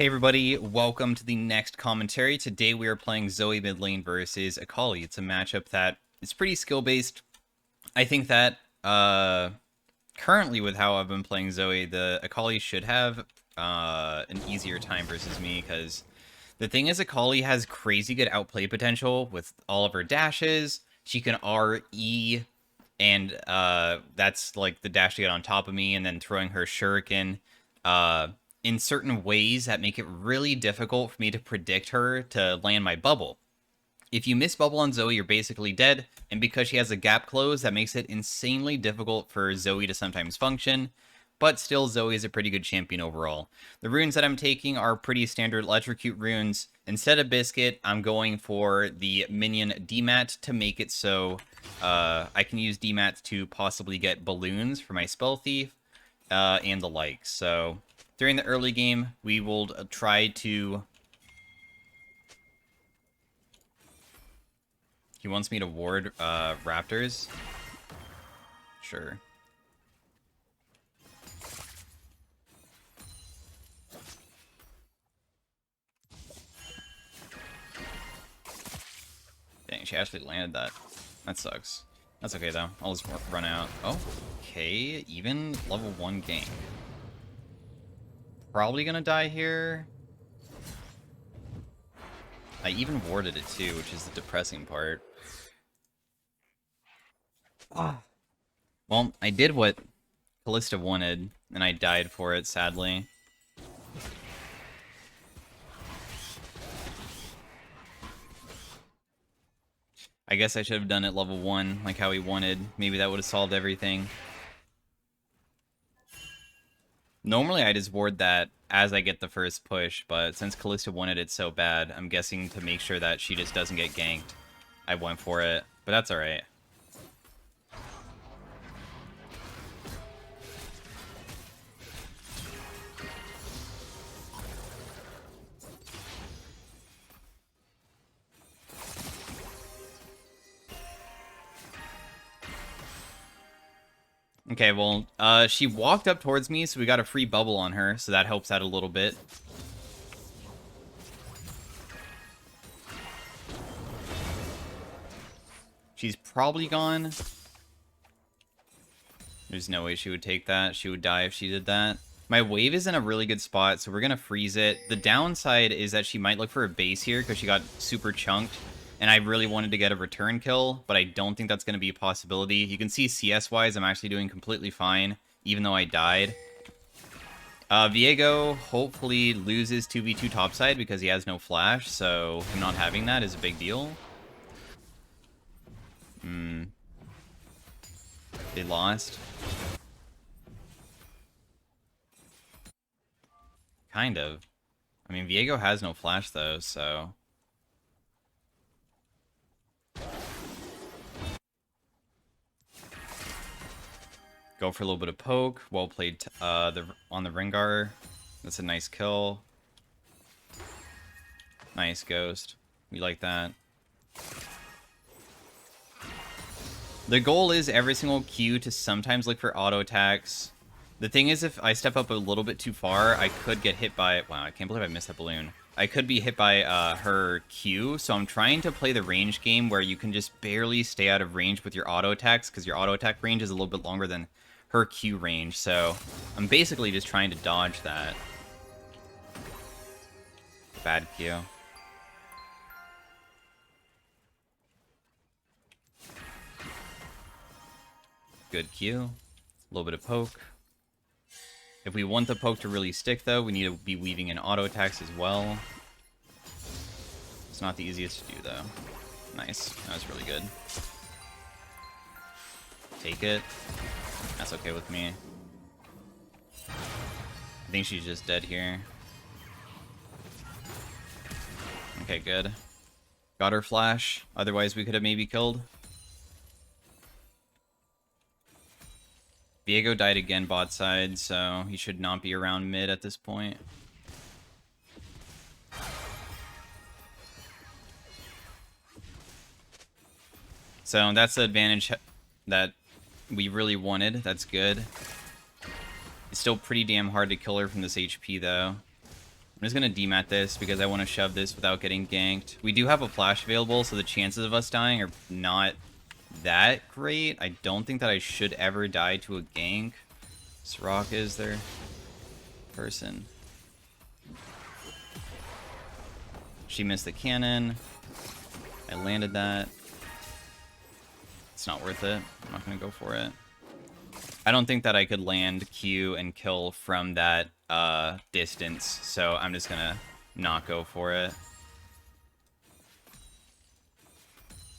Hey everybody, welcome to the next commentary. Today we are playing Zoe mid lane versus Akali. It's a matchup that is pretty skill based. I think that currently with how I've been playing Zoe, the Akali should have an easier time versus me because the thing is Akali has crazy good outplay potential with all of her dashes. She can RE and that's like the dash to get on top of me and then throwing her shuriken in certain ways that make it really difficult for me to predict her to land my bubble. If you miss bubble on Zoe, you're basically dead, and because she has a gap close, that makes it insanely difficult for Zoe to sometimes function, but still Zoe is a pretty good champion overall. The runes that I'm taking are pretty standard electrocute runes. Instead of Biscuit, I'm going for the minion DMAT to make it so I can use DMAT to possibly get balloons for my Spell Thief and the like. So during the early game, we will try to... He wants me to ward raptors? Sure. Dang, she actually landed that. That sucks. That's okay though. I'll just run out. Oh, okay. Even level 1 gank. Probably gonna die here. I even warded it too, which is the depressing part. Ah. Well, I did what Callista wanted, and I died for it, sadly. I guess I should have done it level 1, like how he wanted. Maybe that would have solved everything. Normally I just ward that as I get the first push, but since Callista wanted it so bad, I'm guessing to make sure that she just doesn't get ganked, I went for it. But that's alright. Okay, well, she walked up towards me, so we got a free bubble on her, so that helps out a little bit. She's probably gone. There's no way she would take that. She would die if she did that. My wave is in a really good spot, so we're going to freeze it. The downside is that she might look for a base here because she got super chunked. And I really wanted to get a return kill, but I don't think that's going to be a possibility. You can see CS-wise, I'm actually doing completely fine, even though I died. Viego hopefully loses 2v2 topside because he has no flash, so him not having that is a big deal. They lost. Kind of. I mean, Viego has no flash, though, so... Go for a little bit of poke. Well played on the Rengar. That's a nice kill. Nice ghost. We like that. The goal is every single Q to sometimes look for auto attacks. The thing is, if I step up a little bit too far, I could get hit by... Wow, I can't believe I missed that balloon. I could be hit by her Q, so I'm trying to play the range game where you can just barely stay out of range with your auto attacks, because your auto attack range is a little bit longer than her Q range, so I'm basically just trying to dodge that. Bad Q. Good Q. A little bit of poke. If we want the poke to really stick, though, we need to be weaving in auto attacks as well. It's not the easiest to do, though. Nice. That was really good. Take it. That's okay with me. I think she's just dead here. Okay, good. Got her flash. Otherwise, we could have maybe killed. Viego died again bot side, so he should not be around mid at this point. So that's the advantage that we really wanted. That's good. It's still pretty damn hard to kill her from this HP, though. I'm just going to demat this because I want to shove this without getting ganked. We do have a flash available, so the chances of us dying are not that great. I don't think that I should ever die to a gank. Soraka is their person. She missed the cannon. I landed that. It's not worth it. I'm not going to go for it. I don't think that I could land Q and kill from that distance, so I'm just going to not go for it.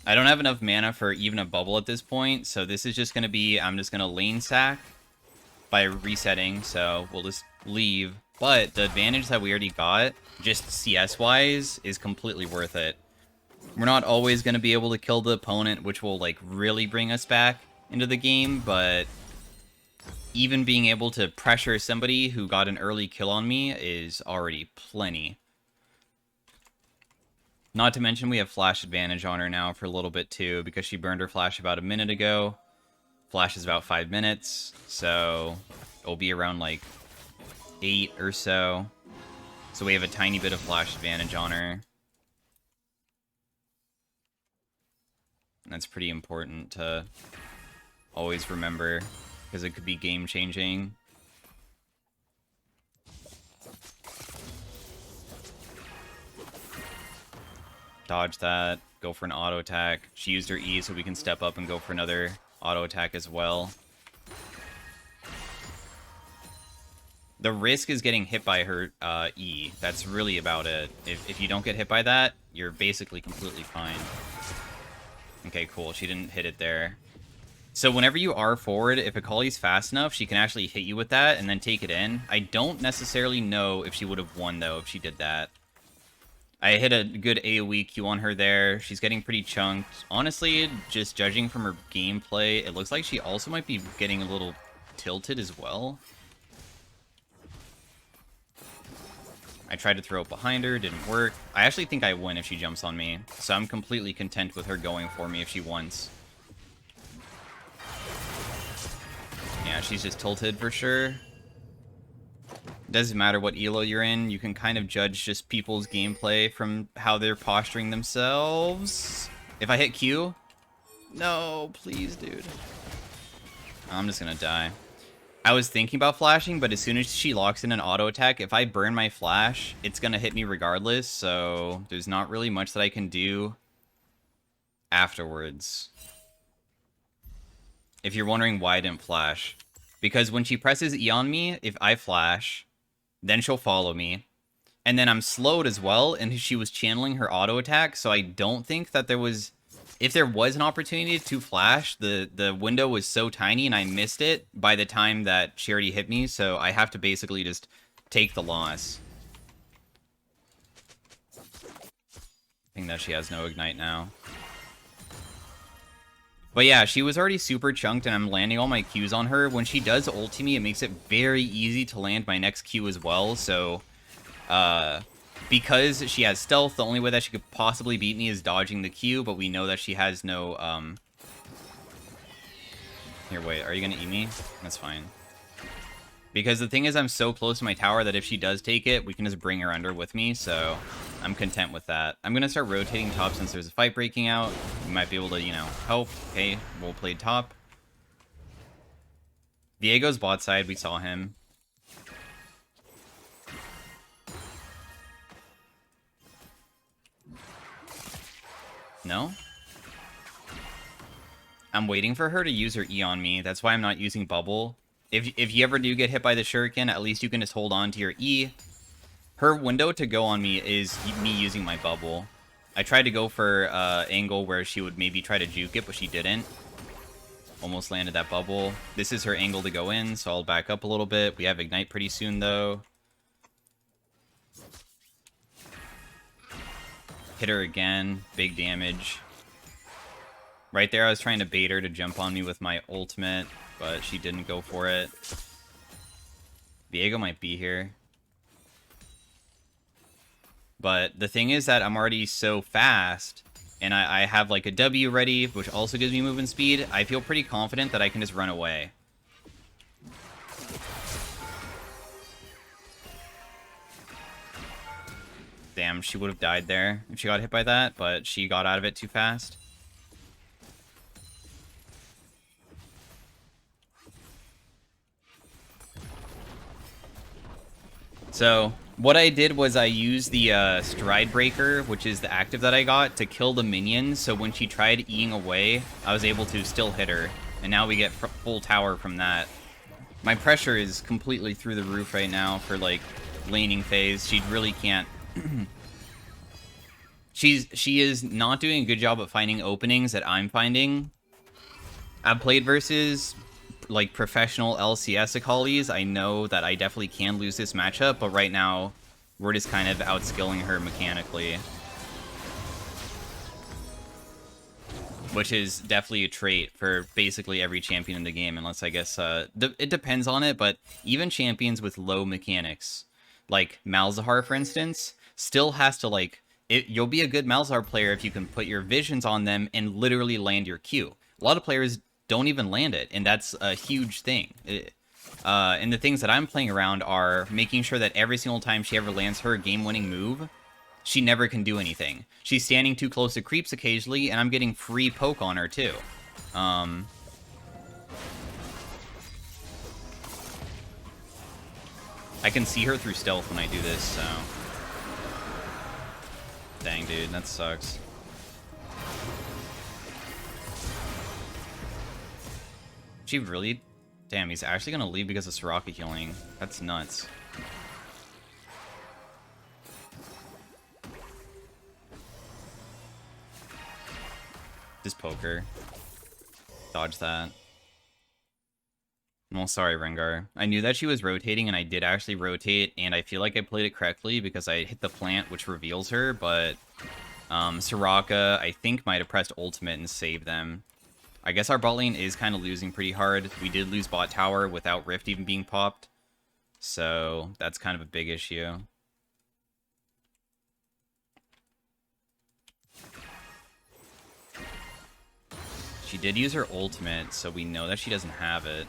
I don't have enough mana for even a bubble at this point, so this is just going to be, I'm just going to lane sack by resetting, so we'll just leave. But the advantage that we already got, just CS-wise, is completely worth it. We're not always going to be able to kill the opponent, which will, like, really bring us back into the game, but even being able to pressure somebody who got an early kill on me is already plenty. Not to mention we have flash advantage on her now for a little bit too, because she burned her flash about a minute ago. Flash is about 5 minutes, so it'll be around like 8 or so. So we have a tiny bit of flash advantage on her. And that's pretty important to always remember, because it could be game changing. Dodge that, go for an auto attack. She used her E, so we can step up and go for another auto attack as well. The risk is getting hit by her E. That's really about it. If you don't get hit by that, you're basically completely fine. Okay, cool. She didn't hit it there. So whenever you are forward, if Akali's fast enough, she can actually hit you with that and then take it in. I don't necessarily know if she would have won, though, if she did that. I hit a good AoE Q on her there. She's getting pretty chunked. Honestly, just judging from her gameplay, it looks like she also might be getting a little tilted as well. I tried to throw it behind her, didn't work. I actually think I win if she jumps on me, so I'm completely content with her going for me if she wants. Yeah, she's just tilted for sure. Doesn't matter what elo you're in, you can kind of judge just people's gameplay from how they're posturing themselves. If I hit Q... No, please, dude. I'm just gonna die. I was thinking about flashing, but as soon as she locks in an auto attack, if I burn my flash, it's gonna hit me regardless, so there's not really much that I can do afterwards. If you're wondering why I didn't flash. Because when she presses E on me, if I flash, then she'll follow me. And then I'm slowed as well, and she was channeling her auto attack, so I don't think that there was... If there was an opportunity to flash, the window was so tiny and I missed it by the time that she already hit me, so I have to basically just take the loss. I think that she has no ignite now. But yeah, she was already super chunked and I'm landing all my Qs on her. When she does ulti me, it makes it very easy to land my next Q as well. So, because she has stealth, the only way that she could possibly beat me is dodging the Q, but we know that she has no, Here, wait, are you gonna E me? That's fine. Because the thing is, I'm so close to my tower that if she does take it, we can just bring her under with me, so I'm content with that. I'm gonna start rotating top since there's a fight breaking out. We might be able to, you know, help. Okay, we'll play top. Diego's bot side, we saw him. No? I'm waiting for her to use her E on me. That's why I'm not using bubble. If you ever do get hit by the shuriken, at least you can just hold on to your E. Her window to go on me is me using my bubble. I tried to go for angle where she would maybe try to juke it, but she didn't. Almost landed that bubble. This is her angle to go in, so I'll back up a little bit. We have ignite pretty soon, though. Hit her again. Big damage. Right there, I was trying to bait her to jump on me with my ultimate, but she didn't go for it. Diego might be here. But the thing is that I'm already so fast, and I have like a W ready, which also gives me movement speed. I feel pretty confident that I can just run away. Damn, she would have died there if she got hit by that, but she got out of it too fast. So, what I did was I used the Stride Breaker, which is the active that I got, to kill the minions, so when she tried Eing away, I was able to still hit her. And now we get full tower from that. My pressure is completely through the roof right now for, like, laning phase. She really can't... She is not doing a good job at finding openings that I'm finding. I've played versus like professional LCS Akalis. I know that I definitely can lose this matchup, but right now we're just kind of outskilling her mechanically, which is definitely a trait for basically every champion in the game, unless I guess it depends on it. But even champions with low mechanics, like Malzahar for instance, still has to like you'll be a good Malzahar player if you can put your visions on them and literally land your Q. A lot of players don't even land it, and that's a huge thing. And the things that I'm playing around are making sure that every single time she ever lands her game-winning move, she never can do anything. She's standing too close to creeps occasionally, and I'm getting free poke on her too. I can see her through stealth when I do this, so... Dang, dude, that sucks. She really... Damn, he's actually gonna leave because of Soraka healing. That's nuts. Just poker. Dodge that. Well, sorry, Rengar. I knew that she was rotating, and I did actually rotate, and I feel like I played it correctly because I hit the plant, which reveals her, but Soraka, I think, might have pressed ultimate and saved them. I guess our bot lane is kind of losing pretty hard. We did lose bot tower without Rift even being popped, so that's kind of a big issue. She did use her ultimate, so we know that she doesn't have it.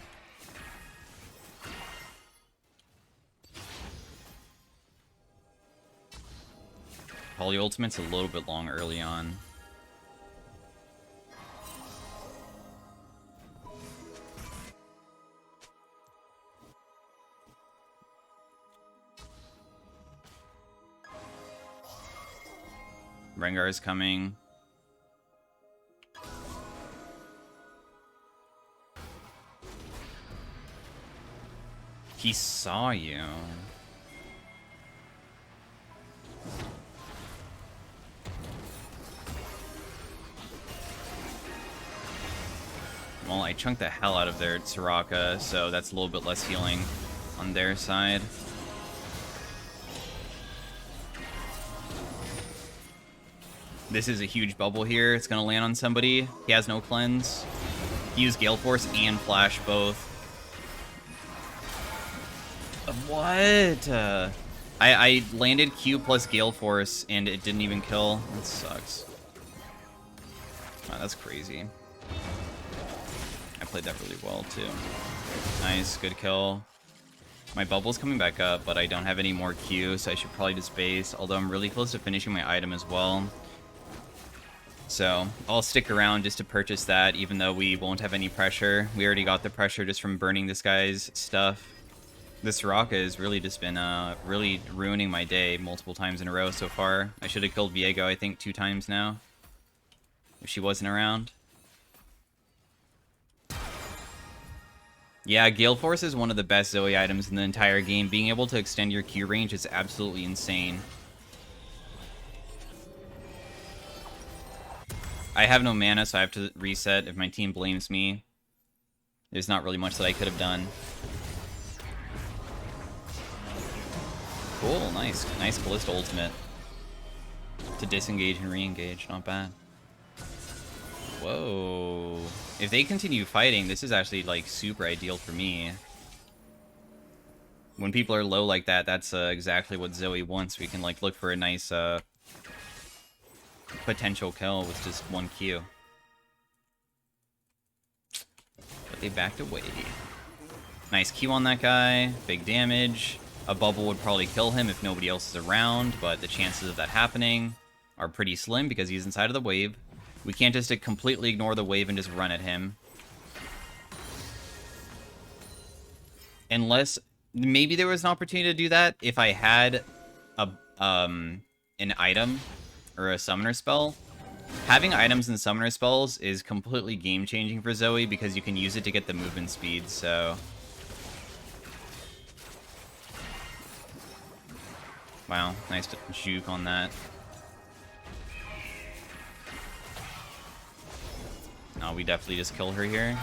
Poly ultimate's a little bit long early on. Rengar is coming. He saw you. Well, I chunked the hell out of their Soraka, so that's a little bit less healing on their side. This is a huge bubble here. It's gonna land on somebody. He has no cleanse. He used Gale Force and Flash both. What? I landed Q plus Gale Force and it didn't even kill. That sucks. Wow, that's crazy. I played that really well too. Nice, good kill. My bubble's coming back up, but I don't have any more Q, so I should probably just base, although I'm really close to finishing my item as well. So I'll stick around just to purchase that, even though we won't have any pressure. We already got the pressure just from burning this guy's stuff. This Soraka has really just been really ruining my day multiple times in a row so far. I should have killed Viego, I think, 2 times now, if she wasn't around. Yeah, Gale Force is one of the best Zoe items in the entire game. Being able to extend your Q range is absolutely insane. I have no mana, so I have to reset if my team blames me. There's not really much that I could have done. Cool, nice. Nice Ballista ultimate. To disengage and re-engage, not bad. Whoa. If they continue fighting, this is actually, like, super ideal for me. When people are low like that, that's exactly what Zoe wants. We can, like, look for a nice, potential kill with just 1 Q. But they backed away. Nice Q on that guy. Big damage. A bubble would probably kill him if nobody else is around, but the chances of that happening are pretty slim because he's inside of the wave. We can't just completely ignore the wave and just run at him. Unless, maybe there was an opportunity to do that if I had an item or a summoner spell. Having items and summoner spells is completely game-changing for Zoe because you can use it to get the movement speed, so... Wow, nice juke on that. No, we definitely just kill her here.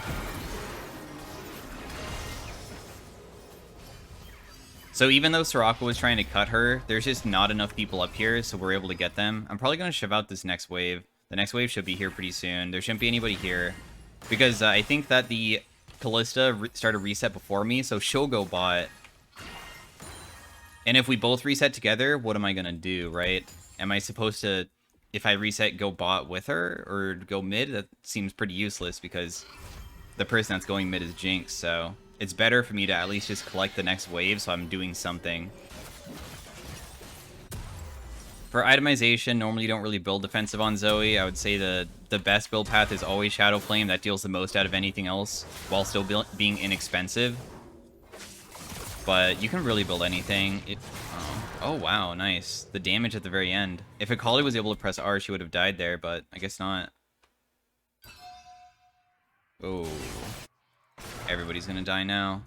So even though Soraka was trying to cut her, there's just not enough people up here, so we're able to get them. I'm probably going to shove out this next wave. The next wave should be here pretty soon. There shouldn't be anybody here. Because I think that the Callista started reset before me, so she'll go bot. And if we both reset together, what am I going to do, right? Am I supposed to, if I reset, go bot with her or go mid? That seems pretty useless because the person that's going mid is Jinx, so... It's better for me to at least just collect the next wave so I'm doing something. For itemization, normally you don't really build defensive on Zoe. I would say the best build path is always Shadow Flame. That deals the most out of anything else while still being inexpensive. But you can really build anything. Oh, wow, nice. The damage at the very end. If Akali was able to press R, she would have died there, but I guess not. Oh. Everybody's gonna die now.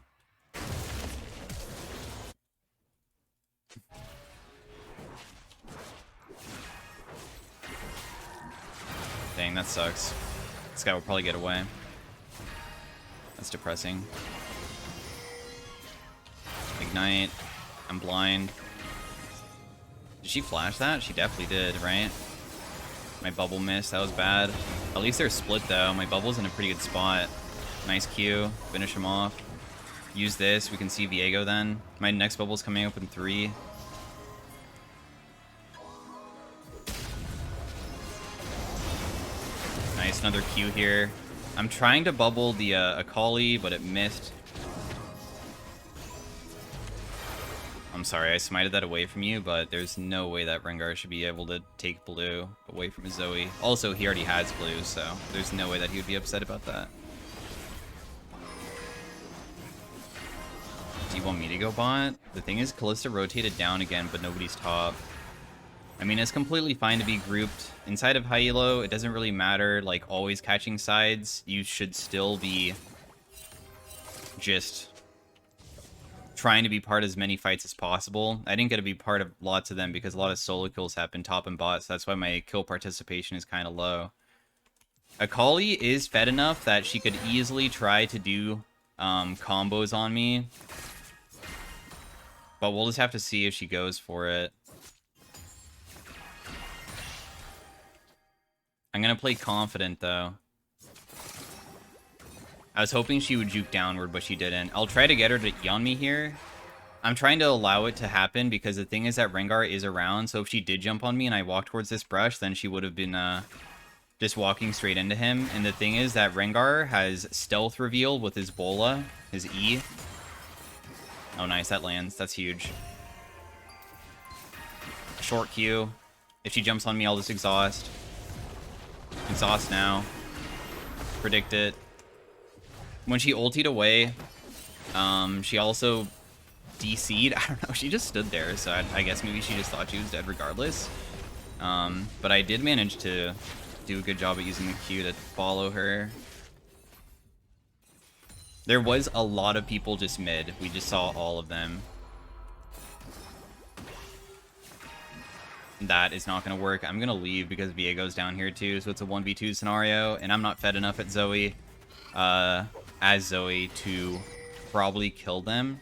Dang, that sucks. This guy will probably get away. That's depressing. Ignite. I'm blind. Did she flash that? She definitely did, right? My bubble missed. That was bad. At least they're split, though. My bubble's in a pretty good spot. Nice Q. Finish him off. Use this. We can see Viego then. My next bubble's coming up in 3. Nice. Another Q here. I'm trying to bubble the Akali, but it missed. I'm sorry, I smited that away from you, but there's no way that Rengar should be able to take blue away from Zoe. Also, he already has blue, so there's no way that he would be upset about that. Do you want me to go bot? The thing is, Callista rotated down again, but nobody's top. I mean, it's completely fine to be grouped. Inside of High Elo, it doesn't really matter, like, always catching sides. You should still be just trying to be part of as many fights as possible. I didn't get to be part of lots of them because a lot of solo kills happen top and bot, so that's why my kill participation is kind of low. Akali is fed enough that she could easily try to do combos on me. But we'll just have to see if she goes for it. I'm going to play confident, though. I was hoping she would juke downward, but she didn't. I'll try to get her to yawn me here. I'm trying to allow it to happen because the thing is that Rengar is around, so if she did jump on me and I walked towards this brush, then she would have been just walking straight into him. And the thing is that Rengar has stealth reveal with his Bola, his E. Oh, nice. That lands. That's huge. Short Q. If she jumps on me, I'll just exhaust. Exhaust now. Predict it. When she ultied away, she also DC'd. I don't know. She just stood there, so I guess maybe she just thought she was dead regardless. But I did manage to do a good job at using the Q to follow her. There was a lot of people just mid. We just saw all of them. That is not going to work. I'm going to leave because Viego's down here too, so it's a 1v2 scenario, and I'm not fed enough at Zoe, as Zoe, to probably kill them.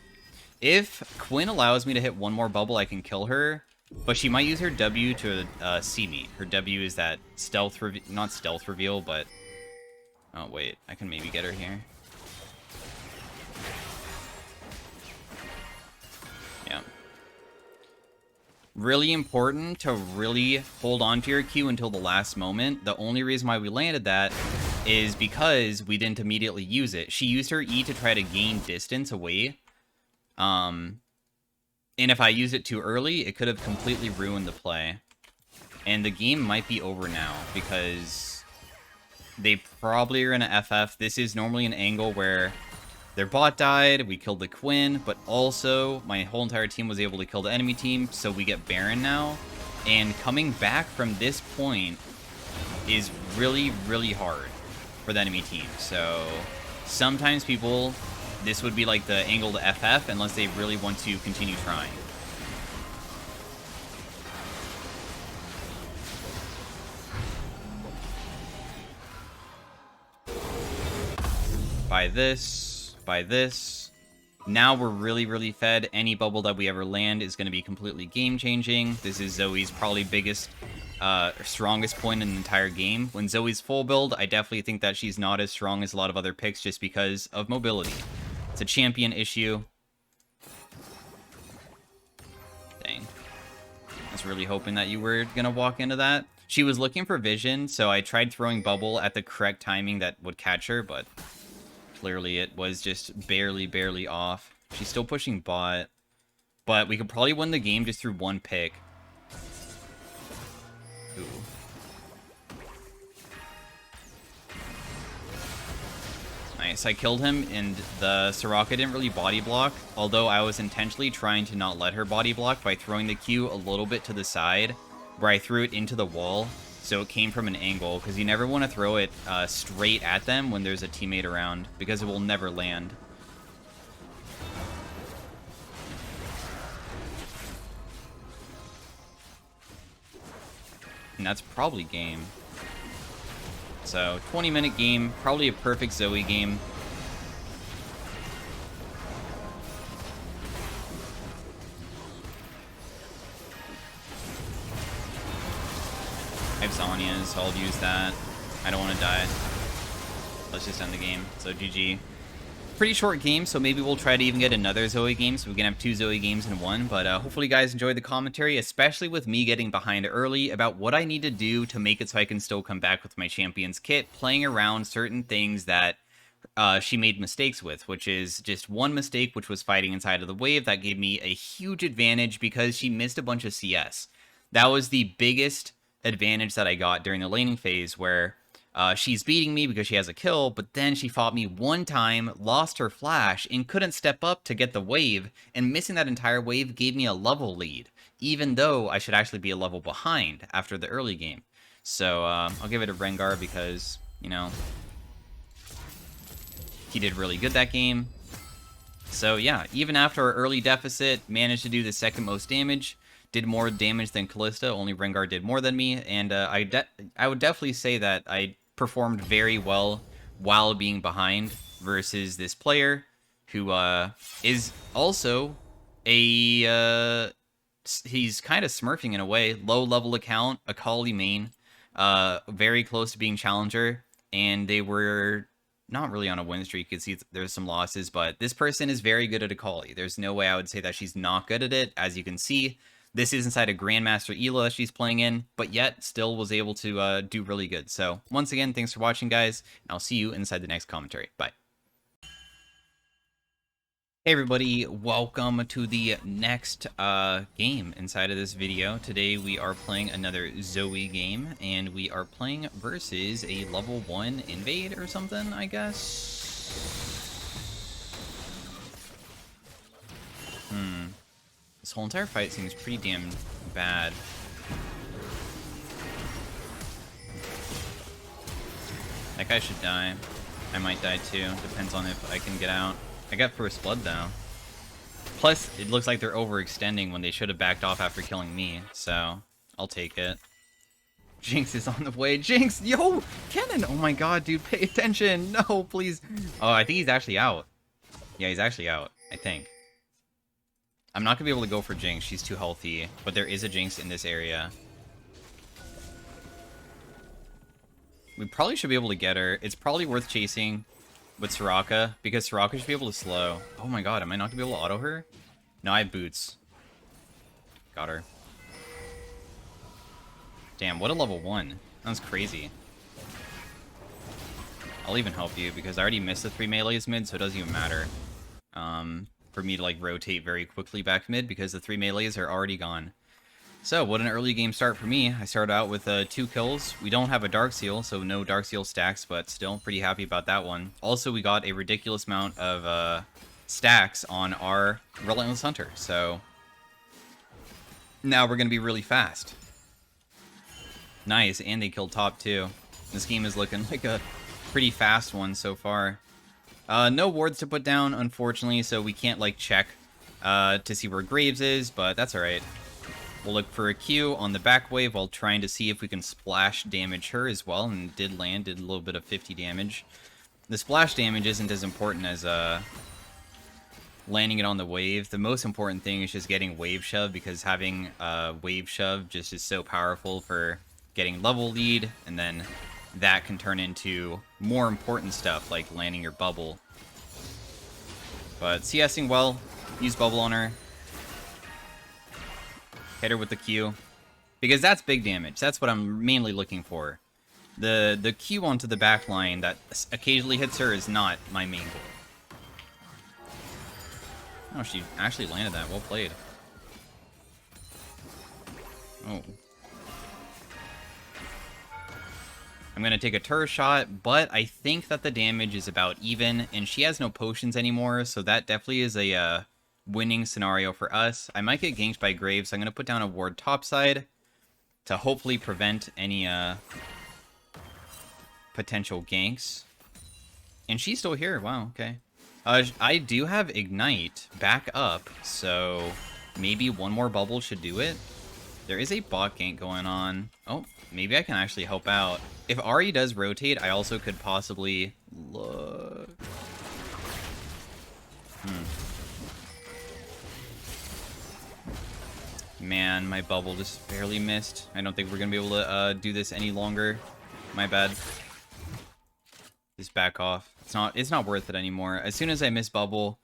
If Quinn allows me to hit one more bubble, I can kill her, but she might use her W to see me. Her W is that stealth reveal, not stealth reveal, but... Oh, wait. I can maybe get her here. Yeah. Really important to really hold on to your Q until the last moment. The only reason why we landed that is because we didn't immediately use it. She used her E to try to gain distance away. And if I used it too early, it could have completely ruined the play. And the game might be over now, because they probably are in a FF. This is normally an angle where their bot died, we killed the Quinn, but also my whole entire team was able to kill the enemy team, so we get Baron now. And coming back from this point is really, really hard for the enemy team. So sometimes people, this would be like the angle to FF unless they really want to continue trying. Buy this, buy this. Now we're really, really fed. Any bubble that we ever land is going to be completely game-changing. This is Zoe's probably biggest, strongest point in the entire game. When Zoe's full build, I definitely think that she's not as strong as a lot of other picks just because of mobility. It's a champion issue. Dang. I was really hoping that you were going to walk into that. She was looking for vision, so I tried throwing bubble at the correct timing that would catch her, but clearly it was just barely off. She's still pushing bot, but we could probably win the game just through one pick. Ooh. Nice, I killed him, and the Soraka didn't really body block, although I was intentionally trying to not let her body block by throwing the Q a little bit to the side, where I threw it into the wall, so it came from an angle, because you never want to throw it straight at them when there's a teammate around, because it will never land. And that's probably game. So, 20-minute game, probably a perfect Zoe game. I have Zhonya's, so I'll use that. I don't want to die. Let's just end the game. So GG. Pretty short game, so maybe we'll try to even get another Zoe game, so we can have 2 Zoe games in one. But hopefully you guys enjoyed the commentary, especially with me getting behind early about what I need to do to make it so I can still come back with my Champions kit, playing around certain things that she made mistakes with, which is just one mistake, which was fighting inside of the wave. That gave me a huge advantage because she missed a bunch of CS. That was the biggest advantage that I got during the laning phase, where she's beating me because she has a kill, but then she fought me one time, lost her flash, and couldn't step up to get the wave, and missing that entire wave gave me a level lead, even though I should actually be a level behind after the early game. So I'll give it to Rengar because, you know, he did really good that game. So yeah, even after our early deficit, managed to do the second most damage. Did more damage than Kalista, only Rengar did more than me, and I would definitely say that I performed very well while being behind versus this player, who is also a, he's kind of smurfing in a way, low-level account, Akali main, very close to being challenger, and they were not really on a win streak. You can see there's some losses, but this person is very good at Akali. There's no way I would say that she's not good at it, as you can see. This is inside a Grandmaster Elo that she's playing in, but yet still was able to do really good. So once again, thanks for watching, guys, and I'll see you inside the next commentary. Bye. Hey everybody, welcome to the next game inside of this video. Today we are playing another Zoe game, and we are playing versus a level 1 invade or something, I guess. This whole entire fight seems pretty damn bad. That guy should die. I might die too. Depends on if I can get out. I got first blood though. Plus, it looks like they're overextending when they should have backed off after killing me. So, I'll take it. Jinx is on the way. Jinx! Yo! Cannon! Oh my god, dude, pay attention! No, please! Oh, I think he's actually out. Yeah, he's actually out. I think. I'm not gonna be able to go for Jinx, she's too healthy, but there is a Jinx in this area. We probably should be able to get her. It's probably worth chasing with Soraka, because Soraka should be able to slow. Oh my god, am I not gonna be able to auto her? No, I have boots. Got her. Damn, what a level 1. That was crazy. I'll even help you, because I already missed the 3 melees mid, so it doesn't even matter. for me to like rotate very quickly back mid because the 3 melees are already gone. So, what an early game start for me. I started out with 2 kills. We don't have a Dark Seal, so no Dark Seal stacks, but still pretty happy about that one. Also, we got a ridiculous amount of stacks on our Relentless Hunter, so now we're going to be really fast. Nice, and they killed top too. This game is looking like a pretty fast one so far. No wards to put down, unfortunately, so we can't like check to see where Graves is, but that's alright. We'll look for a Q on the back wave while trying to see if we can splash damage her as well, and did land, did a little bit of 50 damage. The splash damage isn't as important as landing it on the wave. The most important thing is just getting wave shove, because having wave shove just is so powerful for getting level lead, and then that can turn into more important stuff like landing your bubble. But CSing well, use bubble on her. Hit her with the Q, because that's big damage. That's what I'm mainly looking for. The Q onto the back line that occasionally hits her is not my main goal. Oh, she actually landed that. Well played. Oh. I'm going to take a turret shot, but I think that the damage is about even, and she has no potions anymore, so that definitely is a winning scenario for us. I might get ganked by Graves, so I'm going to put down a ward topside to hopefully prevent any potential ganks. And she's still here. Wow, okay. I do have Ignite back up, so maybe one more bubble should do it. There is a bot gank going on. Oh, maybe I can actually help out. If Ahri does rotate, I also could possibly look. Man, my bubble just barely missed. I don't think we're gonna be able to do this any longer. My bad. Just back off. It's not worth it anymore. As soon as I miss bubble,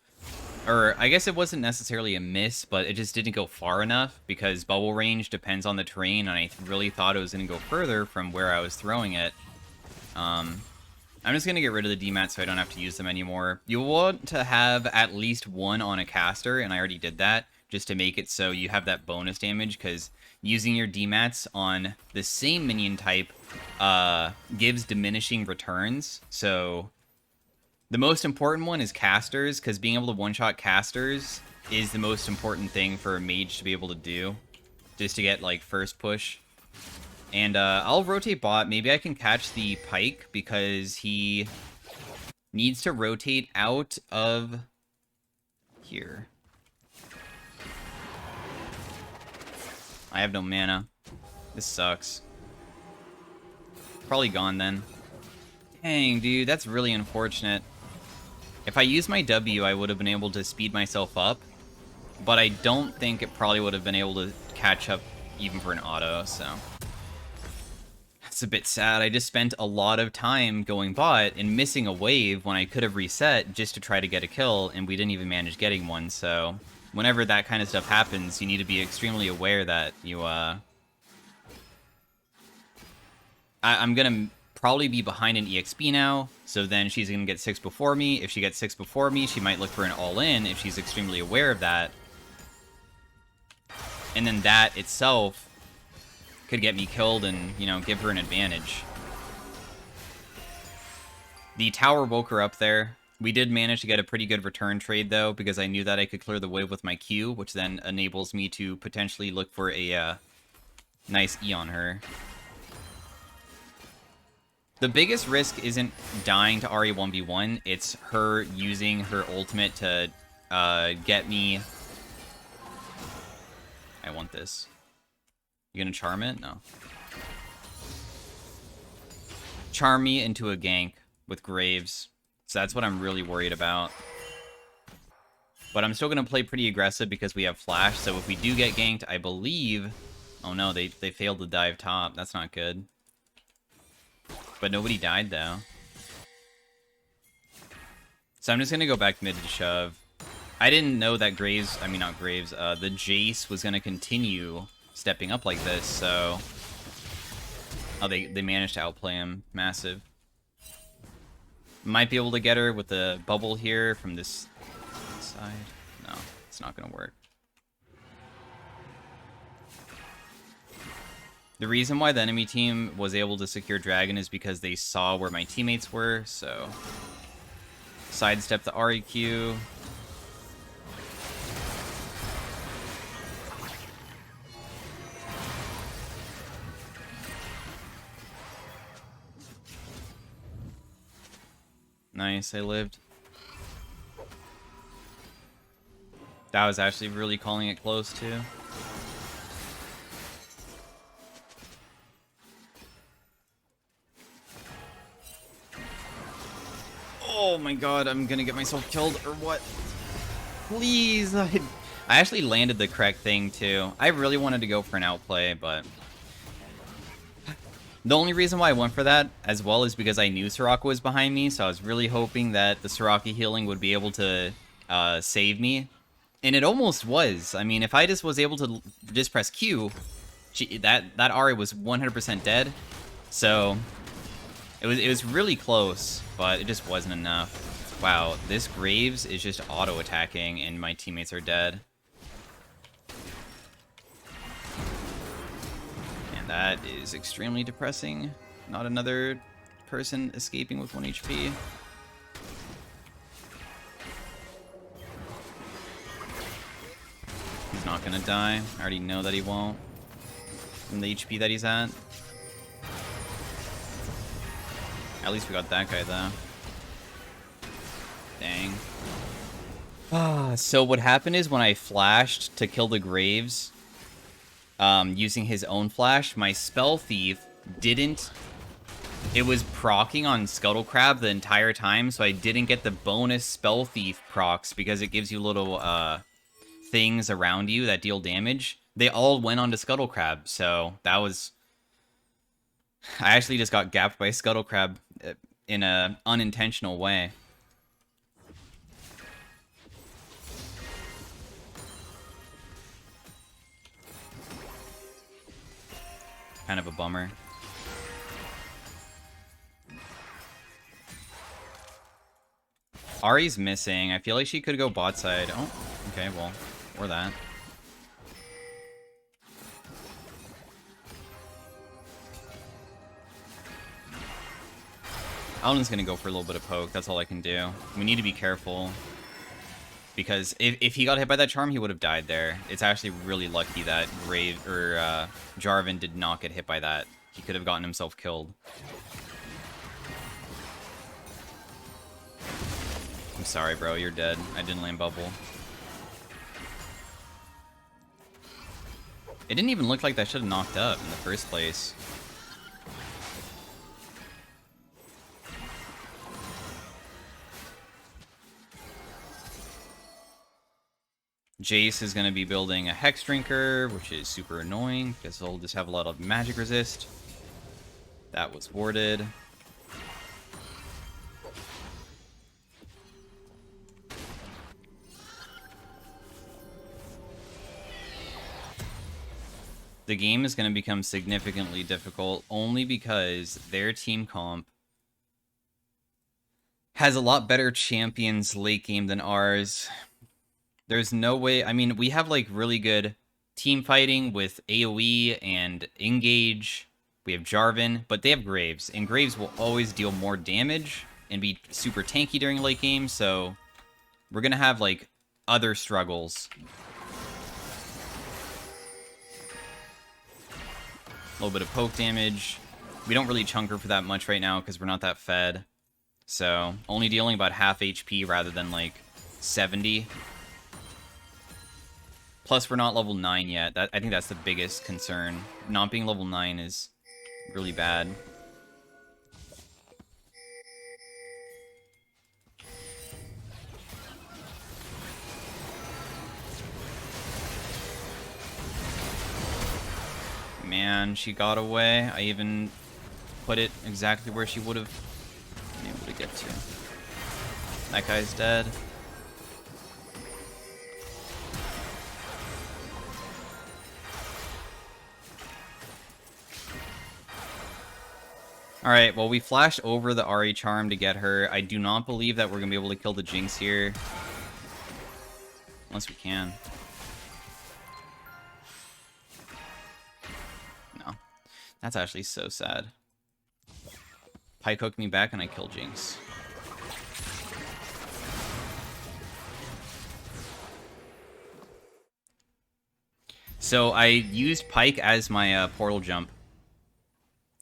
or I guess it wasn't necessarily a miss, but it just didn't go far enough, because bubble range depends on the terrain, and I really thought it was gonna go further from where I was throwing it. I'm just gonna get rid of the DMAT so I don't have to use them anymore. You want to have at least one on a caster, and I already did that, just to make it so you have that bonus damage, because using your DMATs on the same minion type gives diminishing returns. So the most important one is casters, because being able to one-shot casters is the most important thing for a mage to be able to do, just to get like first push. And I'll rotate bot. Maybe I can catch the Pike, because he needs to rotate out of here. I have no mana. This sucks. Probably gone then. Dang, dude, that's really unfortunate. If I used my W, I would have been able to speed myself up, but I don't think it probably would have been able to catch up even for an auto, so that's a bit sad. I just spent a lot of time going bot and missing a wave when I could have reset just to try to get a kill, and we didn't even manage getting one, so whenever that kind of stuff happens, you need to be extremely aware that you, I'm gonna probably be behind an EXP now, so then she's gonna get 6 before me. If she gets 6 before me, she might look for an all-in if she's extremely aware of that. And then that itself could get me killed and, you know, give her an advantage. The tower woke her up there. We did manage to get a pretty good return trade, though, because I knew that I could clear the wave with my Q, which then enables me to potentially look for a nice E on her. The biggest risk isn't dying to Ahri 1v1, it's her using her ultimate to get me... I want this. You gonna charm it? No. Charm me into a gank with Graves. So that's what I'm really worried about. But I'm still going to play pretty aggressive because we have flash, so if we do get ganked, I believe... Oh no, they failed to dive top. That's not good. But nobody died, though. So I'm just going to go back mid to shove. I didn't know that Graves... I mean, not Graves. The Jace was going to continue stepping up like this, so... Oh, they managed to outplay him. Massive. Might be able to get her with the bubble here from this side. No, it's not gonna work. The reason why the enemy team was able to secure Dragon is because they saw where my teammates were, so... Sidestep the REQ. Nice, I lived. That was actually really calling it close, too. Oh my god, I'm gonna get myself killed, or what? Please! I actually landed the correct thing, too. I really wanted to go for an outplay, but... The only reason why I went for that, as well, is because I knew Soraka was behind me, so I was really hoping that the Soraka healing would be able to save me. And it almost was. I mean, if I just was able to just press Q, that Ahri was 100% dead. So, it was really close, but it just wasn't enough. Wow, this Graves is just auto-attacking, and my teammates are dead. That is extremely depressing. Not another person escaping with 1 HP. He's not gonna die. I already know that he won't. From the HP that he's at. At least we got that guy, though. Dang. So what happened is when I flashed to kill the Graves... using his own flash, my Spell Thief didn't... It was proccing on Scuttle Crab the entire time, so I didn't get the bonus Spell Thief procs because it gives you little things around you that deal damage. They all went onto Scuttle Crab, so that was... I actually just got gapped by Scuttle Crab in an unintentional way. Kind of a bummer. Ahri's missing. I feel like she could go bot side. Oh, okay, well, or that. Alden's gonna go for a little bit of poke. That's all I can do. We need to be careful. Because if he got hit by that charm, he would have died there. It's actually really lucky that Jarvan did not get hit by that. He could have gotten himself killed. I'm sorry, bro. You're dead. I didn't land bubble. It didn't even look like that should have knocked up in the first place. Jace is going to be building a Hex Drinker, which is super annoying because he'll just have a lot of magic resist. That was warded. The game is going to become significantly difficult only because their team comp has a lot better champions late game than ours. There's no way... I mean, we have, like, really good team fighting with AoE and Engage. We have Jarvan, but they have Graves. And Graves will always deal more damage and be super tanky during late game, so... We're gonna have, like, other struggles. A little bit of poke damage. We don't really chunker for that much right now because we're not that fed. So, only dealing about half HP rather than, like, 70. Plus, we're not level 9 yet. I think that's the biggest concern. Not being level 9 is really bad. Man, she got away. I even put it exactly where she would have been able to get to. That guy's dead. Alright, well, we flashed over the Ahri charm to get her. I do not believe that we're going to be able to kill the Jinx here. Unless we can. No. That's actually so sad. Pike hooked me back and I killed Jinx. So I used Pike as my portal jump.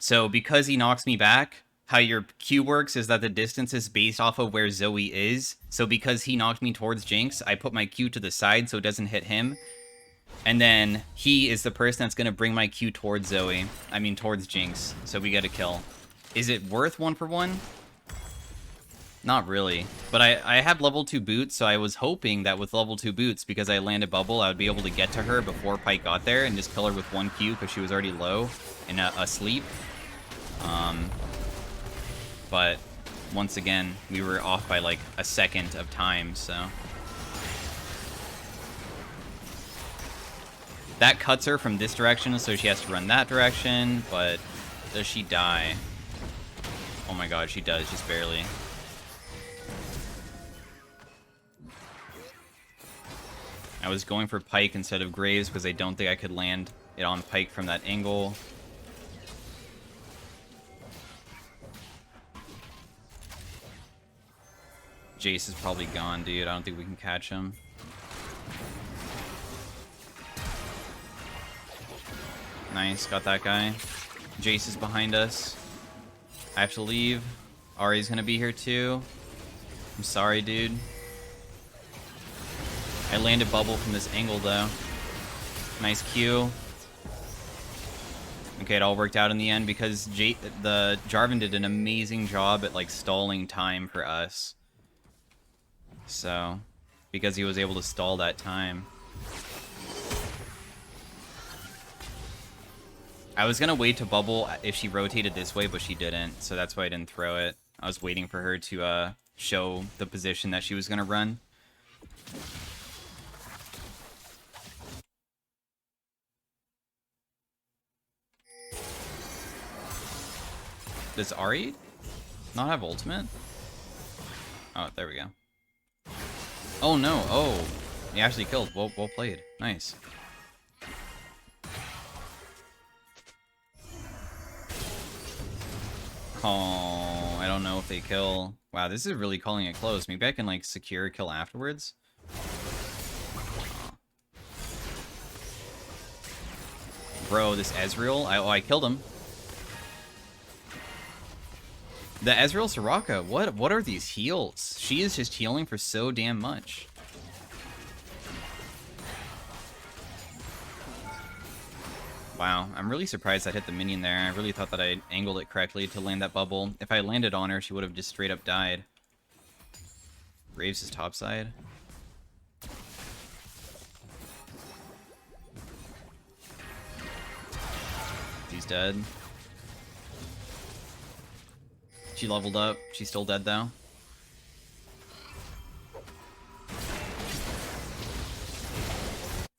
So because he knocks me back, how your Q works is that the distance is based off of where Zoe is. So because he knocked me towards Jinx, I put my Q to the side so it doesn't hit him. And then he is the person that's going to bring my Q towards Zoe. I mean, towards Jinx. So we get a kill. Is it worth 1-for-1? Not really. But I have level 2 boots, so I was hoping that with level 2 boots, because I landed bubble, I would be able to get to her before Pike got there and just kill her with 1 Q because she was already low and asleep. But once again, we were off by like a second of time, so... That cuts her from this direction, so she has to run that direction, but does she die? Oh my god, she does, just barely. I was going for Pike instead of Graves because I don't think I could land it on Pike from that angle. Jace is probably gone, dude. I don't think we can catch him. Nice, got that guy. Jace is behind us. I have to leave. Ahri's gonna be here too. I'm sorry, dude. I landed bubble from this angle, though. Nice Q. Okay, it all worked out in the end because the Jarvan did an amazing job at, like, stalling time for us. So, because he was able to stall that time. I was gonna wait to bubble if she rotated this way, but she didn't, so that's why I didn't throw it. I was waiting for her to show the position that she was gonna run. Does Ahri not have ultimate? Oh, there we go. Oh no, oh. He actually killed. Well played. Nice. Oh, I don't know if they kill. Wow, this is really calling it close. Maybe I can, like, secure a kill afterwards? Bro, this Ezreal. I killed him. The Ezreal Soraka, what are these heals? She is just healing for so damn much. Wow, I'm really surprised I hit the minion there. I really thought that I angled it correctly to land that bubble. If I landed on her, she would have just straight up died. Graves is topside. She's dead. She leveled up. She's still dead, though.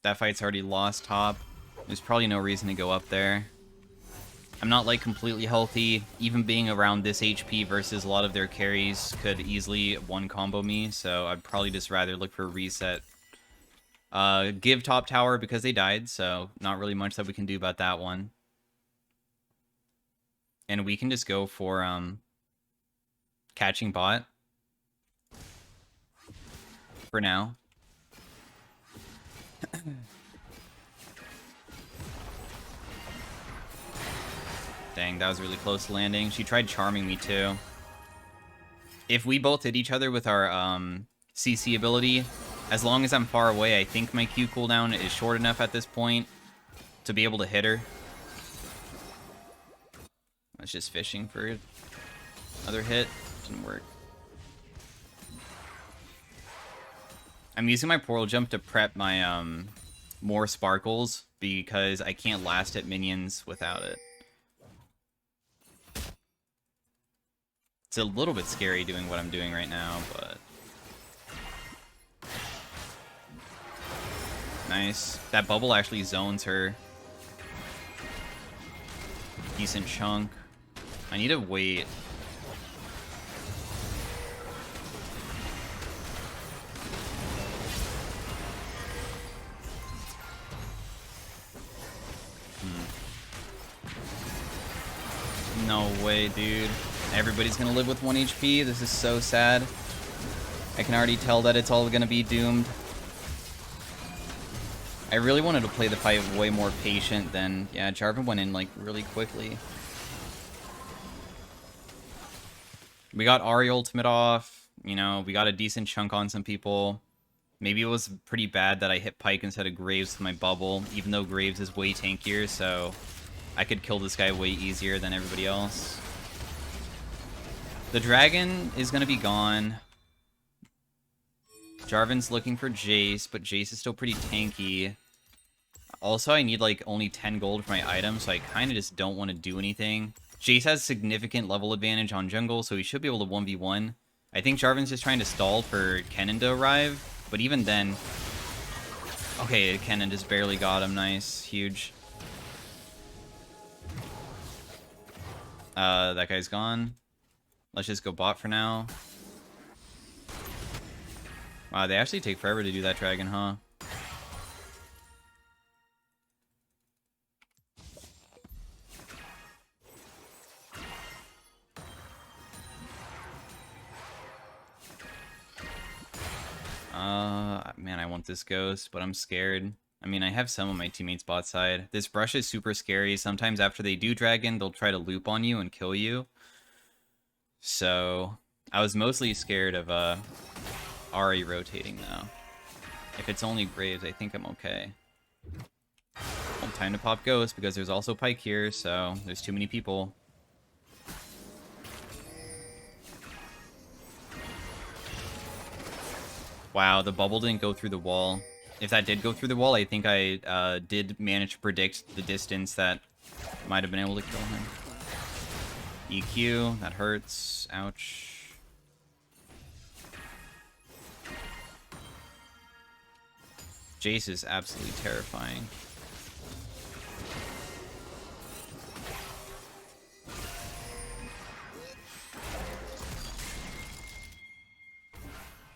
That fight's already lost top. There's probably no reason to go up there. I'm not, like, completely healthy. Even being around this HP versus a lot of their carries could easily one-combo me, so I'd probably just rather look for a reset. Give top tower because they died, so not really much that we can do about that one. And we can just go for, catching bot for now. Dang, that was really close landing. She tried charming me too. If we both hit each other with our CC ability, as long as I'm far away, I think my Q cooldown is short enough at this point to be able to hit her. I was just fishing for another hit. Didn't work. I'm using my portal jump to prep my more sparkles because I can't last hit minions without it. It's a little bit scary doing what I'm doing right now, but nice. That bubble actually zones her. Decent chunk. I need to wait. No way, dude. Everybody's gonna live with 1 HP. This is so sad. I can already tell that it's all gonna be doomed. I really wanted to play the fight way more patient than... Yeah, Jarvan went in, like, really quickly. We got Ahri ultimate off. You know, we got a decent chunk on some people. Maybe it was pretty bad that I hit Pyke instead of Graves with my bubble, even though Graves is way tankier, so I could kill this guy way easier than everybody else. The dragon is going to be gone. Jarvan's looking for Jace, but Jace is still pretty tanky. Also, I need like only 10 gold for my item, so I kind of just don't want to do anything. Jace has significant level advantage on jungle, so he should be able to 1v1. I think Jarvan's just trying to stall for Kennen to arrive, but even then... Okay, Kennen just barely got him. Nice. Huge. That guy's gone. Let's just go bot for now. Wow, they actually take forever to do that dragon, huh? Man, I want this ghost, but I'm scared. I mean, I have some on my teammates' bot side. This brush is super scary. Sometimes after they do dragon, they'll try to loop on you and kill you. So, I was mostly scared of Ahri rotating, though. If it's only Graves, I think I'm okay. Well, time to pop Ghost, because there's also Pyke here, so there's too many people. Wow, the bubble didn't go through the wall. If that did go through the wall, I think I did manage to predict the distance that might have been able to kill him. EQ, that hurts. Ouch. Jace is absolutely terrifying.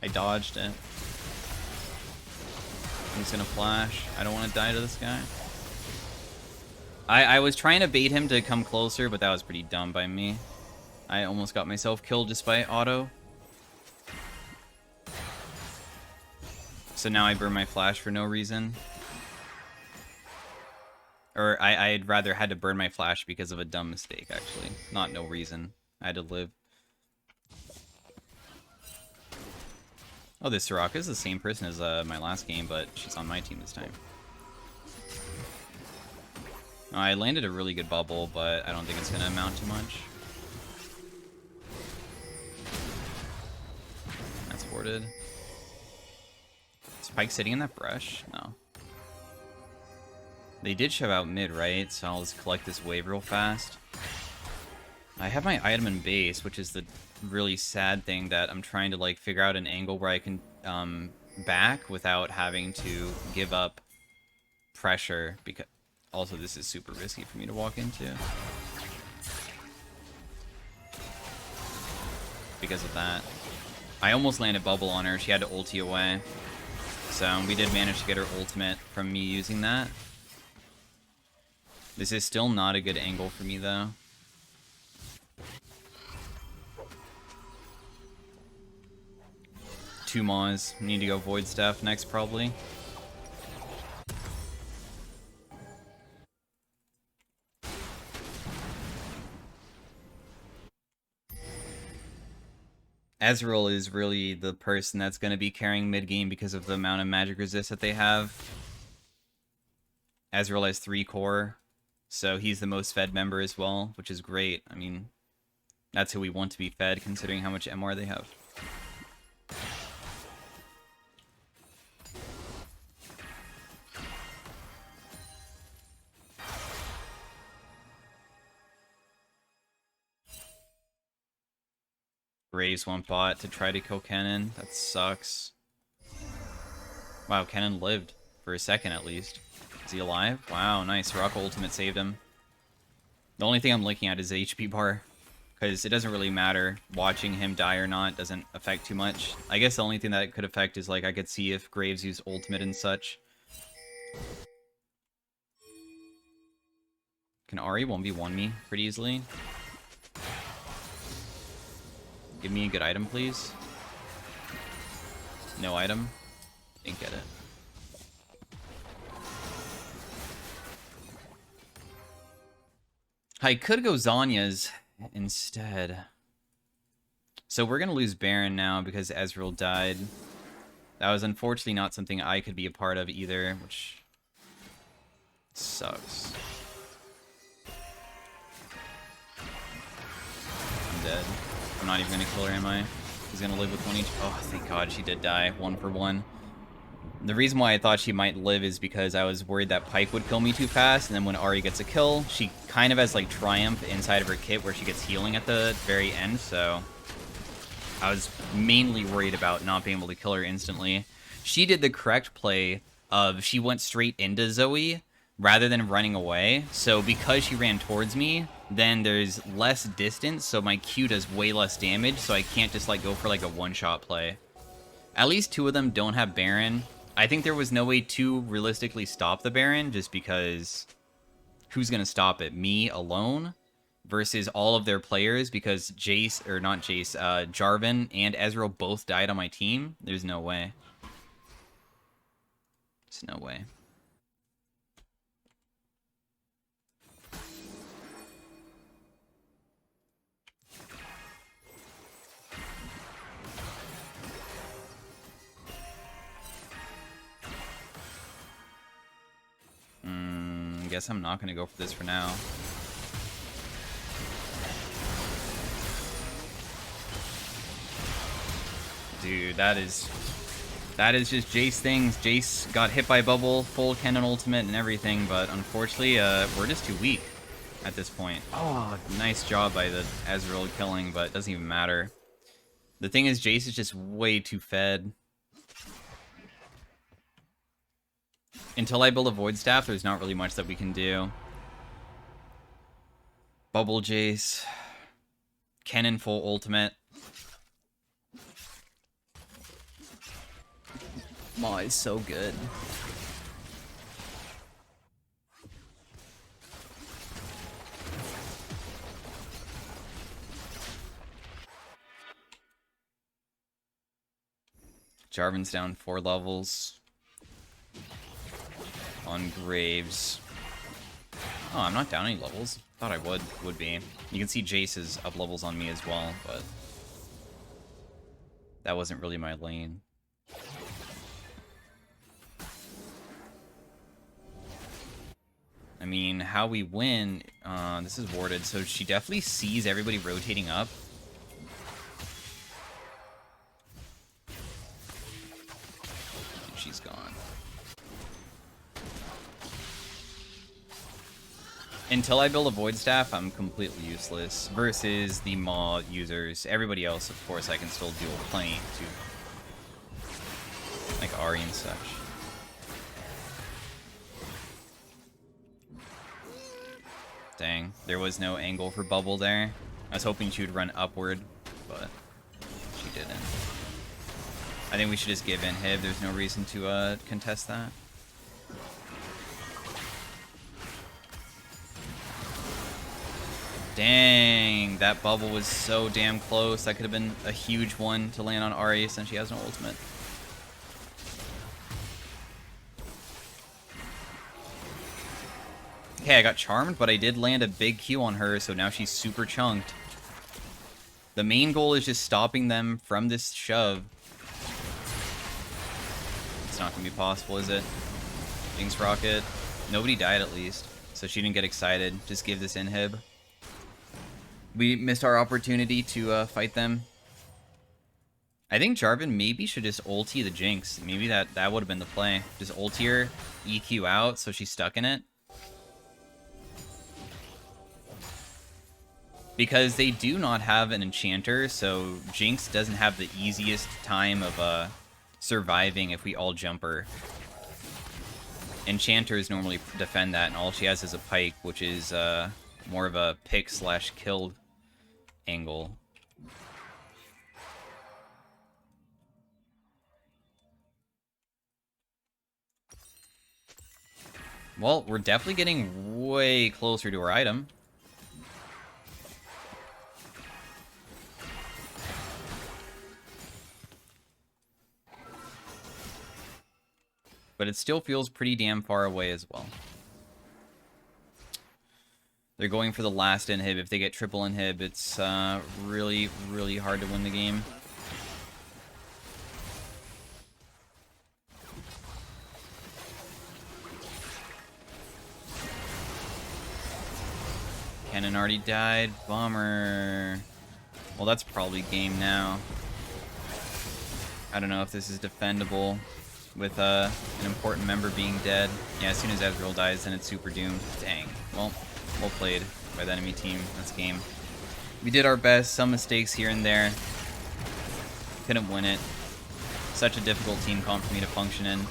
I dodged it. He's gonna flash. I don't want to die to this guy. I was trying to bait him to come closer, but that was pretty dumb by me. I almost got myself killed just by auto. So now I burn my flash for no reason. Or I'd rather had to burn my flash because of a dumb mistake, actually. Not no reason. I had to live. Oh, this Soraka is the same person as my last game, but she's on my team this time. I landed a really good bubble, but I don't think it's going to amount to much. That's warded. Is Pyke sitting in that brush? No. They did shove out mid, right? So I'll just collect this wave real fast. I have my item in base, which is the really sad thing that I'm trying to like figure out an angle where I can back without having to give up pressure, because also this is super risky for me to walk into because of that. I almost landed bubble on her. She had to ulti away, so we did manage to get her ultimate from me using that. This is still not a good angle for me though. Two Maws. Need to go Void Staff next, probably. Ezreal is really the person that's going to be carrying mid-game because of the amount of magic resist that they have. Ezreal has 3 core, so he's the most fed member as well, which is great. I mean, that's who we want to be fed, considering how much MR they have. Graves went bot to try to kill Kennen. That sucks. Wow, Kennen lived. For a second, at least. Is he alive? Wow, nice. Rock ultimate saved him. The only thing I'm looking at is the HP bar. Because it doesn't really matter. Watching him die or not doesn't affect too much. I guess the only thing that could affect is, like, I could see if Graves used ultimate and such. Can Ahri 1v1 me pretty easily? Give me a good item, please. No item. Didn't get it. I could go Zanya's instead. So we're going to lose Baron now because Ezreal died. That was unfortunately not something I could be a part of either, which sucks. I'm dead. I'm not even going to kill her, am I? She's going to live with 1 each. Oh, thank God she did die. 1 for 1. The reason why I thought she might live is because I was worried that Pyke would kill me too fast, and then when Ahri gets a kill, she kind of has, like, Triumph inside of her kit where she gets healing at the very end, so I was mainly worried about not being able to kill her instantly. She did the correct play of she went straight into Zoe rather than running away, so because she ran towards me, then there's less distance, so my Q does way less damage, so I can't just, like, go for, like, a one-shot play. At least 2 of them don't have Baron. I think there was no way to realistically stop the Baron, just because who's going to stop it? Me alone? Versus all of their players, because Jace, or not Jace, Jarvan and Ezreal both died on my team? There's no way. There's no way. Guess I'm not going to go for this for now. Dude, that is just Jace things. Jace got hit by bubble, full cannon ultimate and everything, but unfortunately, we're just too weak at this point. Oh, nice job by the Ezreal killing, but it doesn't even matter. The thing is, Jace is just way too fed. Until I build a Void Staff, there's not really much that we can do. Bubble Jace. Cannon full ultimate. Maw is so good. Jarvan's down 4 levels. On Graves. Oh, I'm not down any levels. Thought I would be. You can see Jace is up levels on me as well, but that wasn't really my lane. I mean, how we win, this is warded, so she definitely sees everybody rotating up. She's gone. Until I build a Void Staff, I'm completely useless. Versus the Maw users. Everybody else, of course, I can still dual plane too. Like Ahri and such. Dang, there was no angle for bubble there. I was hoping she would run upward, but she didn't. I think we should just give inhib. There's no reason to contest that. Dang, that bubble was so damn close. That could have been a huge one to land on Ahri since she has no ultimate. Okay, I got charmed, but I did land a big Q on her, so now she's super chunked. The main goal is just stopping them from this shove. It's not going to be possible, is it? Jinx Rocket. Nobody died at least, so she didn't get excited. Just give this inhib. We missed our opportunity to fight them. I think Jarvan maybe should just ulti the Jinx. Maybe that would have been the play. Just ulti her, EQ out, so she's stuck in it. Because they do not have an enchanter, so Jinx doesn't have the easiest time of surviving if we all jump her. Enchanters normally defend that, and all she has is a Pyke, which is more of a pick/kill angle. Well, we're definitely getting way closer to our item. but it still feels pretty damn far away as well. They're going for the last inhib. If they get triple inhib, it's really, really hard to win the game. Cannon already died. Bummer. Well, that's probably game now. I don't know if this is defendable with an important member being dead. Yeah, as soon as Ezreal dies, then it's super doomed. Dang. Well played by the enemy team. That's game. We did our best. Some mistakes here and there. Couldn't win it. Such a difficult team comp for me to function in.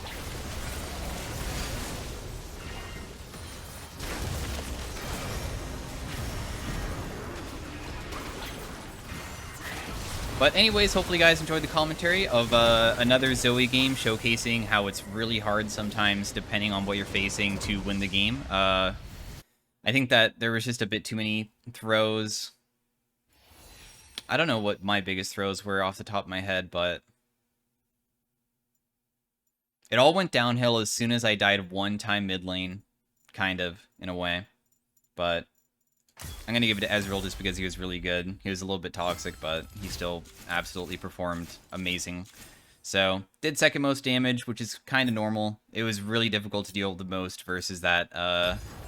But anyways, hopefully you guys enjoyed the commentary of another Zoe game showcasing how it's really hard sometimes, depending on what you're facing, to win the game. I think that there was just a bit too many throws. I don't know what my biggest throws were off the top of my head, but it all went downhill as soon as I died one time mid lane, kind of, in a way. But I'm going to give it to Ezreal just because he was really good. He was a little bit toxic, but he still absolutely performed amazing. So, did second most damage, which is kind of normal. It was really difficult to deal with the most versus that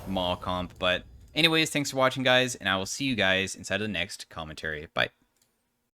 Maw comp. But anyways, thanks for watching, guys, and I will see you guys inside of the next commentary. Bye.